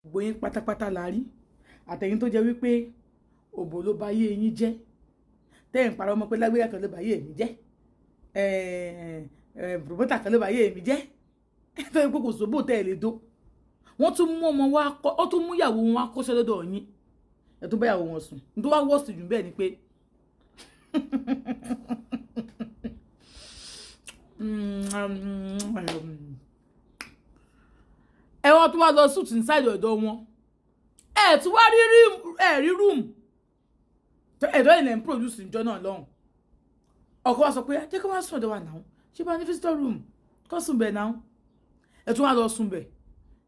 gbogbo yín pátápátá la rí àtẹ̀yìn tó jẹ́ wípé òbò ló bá yé yín jẹ́ tẹ́yìn parọ́ ọmọ pé lágbéyà kan ló bá yé mi jẹ́ bùrùbọ́tà kan ló bá yé mi jẹ́ tó yẹ pé kò sóbò tẹ́ ẹ lè dó wọ́n tún mú ọmọ wa kọ́ ó tún mú ìyàwó wọn akọ́ṣẹ́ lọ́dọ̀ yín ẹ tún bá ìyàwó wọn sùn ní tó wá wọ́ọ̀sì jù bẹ́ẹ̀ ni pé ẹ wọ́n tún wá lọ sùn inside ọ̀dọ̀ wọn ẹ tún wá rí room ẹ̀dọ́ ilẹ̀ ń produce ìjọ náà lọ́hùn ọkọ wa sọ pé jẹ́ kí wọ́n sùn ọ̀dọ̀ wa náà ṣé bá ní visitor room kọ́ sùn bẹ̀ náà ẹ tún wá lọ sùn bẹ̀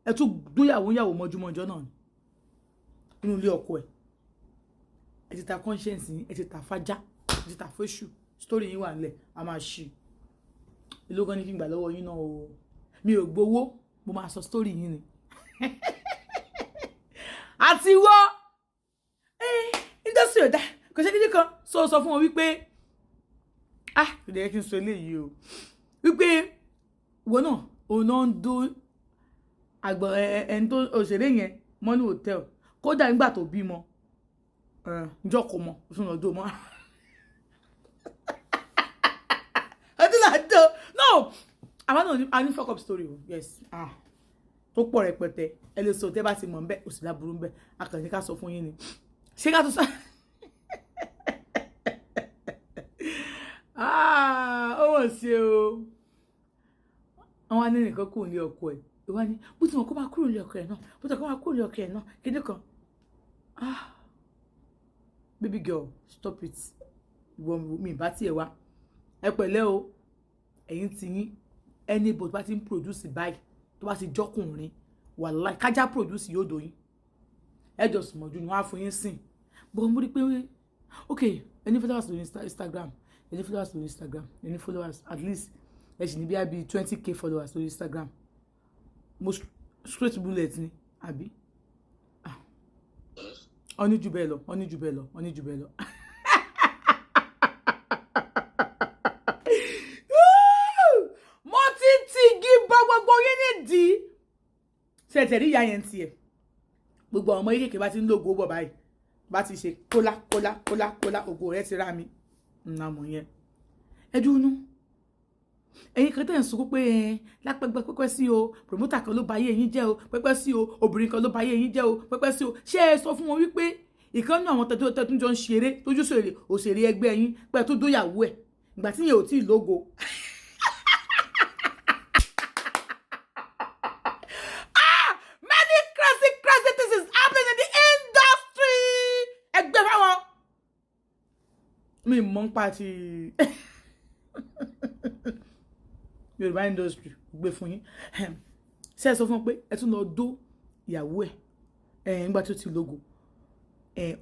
ẹ tún dúyàwó mọ́júmọ́ ìjọ náà nínú ilé ọkọ ẹ ti ta conscience yín ẹ ti ta fájá ẹ ti ta fẹ́ṣù story yín wà nílẹ̀ a máa ṣí ìlú gan ní kí n gbà lọ́wọ́ yín náà o mi ò gbowó mo máa sọ story yín ni àti wọ́ industry ọ̀dà kò ṣe kíkí kan sọ fún wọn wípé kò dẹ̀ kí n sọ eléyìí o wípé wọn náà òun náà ń dó àgbọn ẹni tó òṣèré yẹn mọ́nú hòtẹ́ẹ̀lì kódà nígbà tó bímọ njọ́ kò mọ̀ ó tún lọ dó mọ́ ọdún làdó no àwọn náà a ní fuck up story o yes tó pọ̀ rẹpẹtẹ ẹ lè sọ tẹ́ bá ti mọ̀ ń bẹ́ òsì láburú ń bẹ́ akànnì ká sọ fún yín ni ṣé ká tó sá ó wọ̀ sí o àwọn anẹ́nì kan kò ní ọkọ ẹ̀ ìwá ni bó ti mọ̀ kó máa kúrò ní ọkọ ẹ̀ náà bó ti mọ̀ kó máa kúrò ní ọkọ ẹ̀ náà kíní kan baby girl stop it ìwọ mi bá tiẹ̀ wá ẹ pẹ̀lẹ́ o ẹ̀yin ti yín anybody bá ti ń produce báyìí tó bá ti jọ́kùnrin wàláì kájá produce yóò dòyìn ẹ jọ sùn mọ́jú ni wọ́n á fún yín sìn bọ́ mo rí pé ok ẹni followers lórí Instagram ẹni followers lórí Instagram ẹni followers at least ẹ sì ní bí i 20k followers lórí Instagram mo straight bullet ni àbí ọní jù bẹ́ẹ̀ lọ ọní jù bẹ́ẹ̀ lọ ọní jù bẹ́ẹ̀ lọ. mo ti tìgì bọ gbogbo yín nídìí ṣe tẹ̀rí ìyá yẹn tiẹ̀ gbogbo ọmọ yìí kékeré bá ti ń lògo bọ̀ báyìí bá ti ṣe kólá ògo rẹ̀ ti rá mi nà mọ̀ yẹn ẹ dúnú ẹ̀yin kan tẹ̀ ń sunkún pé lápẹ́gbẹ́ pẹ́pẹ́ sí o promoter kan ló bà ayé yín jẹ́ o pẹ́pẹ́ sí o obìnrin kan ló bà ayé yín jẹ́ o pẹ́pẹ́ sí o ṣé ẹ sọ fún wọn wípé ìkan náà àwọn tẹ́tún jọ ń ṣeré tójú òṣèré ẹgbẹ́ yín pẹ́ tó dóyàwó ẹ̀ ìgbà tí yẹn ò tí ì lógo. Many crazy things is happening in the industry. Ẹgbẹ́ fáwọn mi mọ̀ ń pa ti Yorùbá industry gbé fún yín ṣe é sọ fún pé ẹ tún lọ dó ìyàwó ẹ nígbà tí ó ti lógo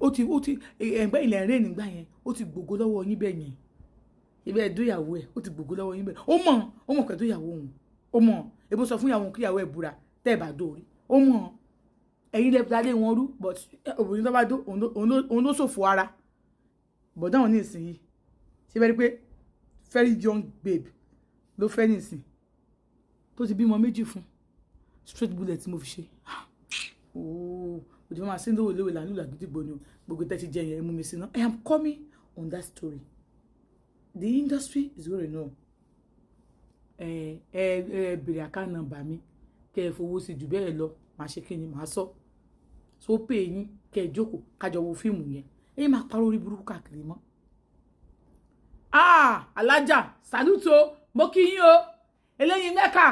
ó ti ẹgbẹ́ ilẹ̀ rẹ̀ nígbà yẹn ó ti gbogbo lọ́wọ́ yín bẹ́ẹ̀ yẹn ibẹ̀ dó ìyàwó ẹ ó ti gbogbo lọ́wọ́ yín bẹ́ẹ̀ ó mọ̀ pẹ̀lú ìyàwó òun ó mọ̀ ebó sọ fún ìyàwó òun kí ìyàwó ẹ búra tẹ́ ẹ bá dó rí ó mọ̀ ẹ̀yin lè dalé wọn rú but obìnrin tó bá dó òun ló ṣòfò ara but dáwọn ní ìsinyìí ṣe bẹ́ẹ̀ rí pé very young babe ló fẹ́ nìsín tó ti bímọ méjì fún straight bullet mo fi ṣe òjò máa sí lówó lówó lànà ìlàgídìgbò ni gbogbo tẹ́ ti jẹ yẹn mú mi sí náà I am coming on that story the industry is going to know bèrè account number mi kẹ́ ẹ fowó sí jù bẹ́ẹ̀ lọ màá ṣe kí ni màá sọ so pé yín kẹ́ ẹ jókòó kájọ wo fíìmù yẹn ẹ̀yin máa parọ́ orí burúkú káàkiri mọ́ alájà saluto mo kí yín o eléyìí mẹ́ka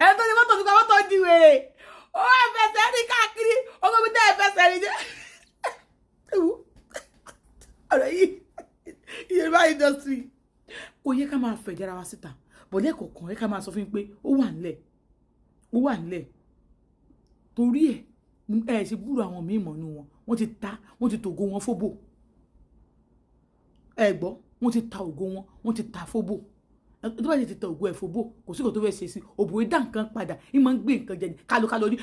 ẹ tó ní mọ́tò nípa mọ́tò di wèrè ó ẹ̀fẹ̀sẹ̀ rí káàkiri ọmọ mi tẹ́ ẹ̀fẹ̀sẹ̀ rí jẹ́ ọ̀rọ̀ yìí Yorùbá industry kò yẹ ká máa fẹ̀jẹ̀ ara wa síta bọ̀dẹ́ kọ̀ọ̀kan yẹ ká máa sọ fún yín pé ó wà nílẹ̀ torí ẹ̀ ṣe búrò àwọn míì mọ̀nú wọn wọ́n ti tògo wọn fóbò ẹ gbọ́ wọ́n ti ta ògo wọn wọ́n ti ta fóbò tó bá ti ta ògo ẹ̀ fóbò kò sí kò tó fẹ́ ṣe sí òbò ìdá nǹkan padà ìmọ̀ ń gbé nǹkan jẹ ní kálókáló ní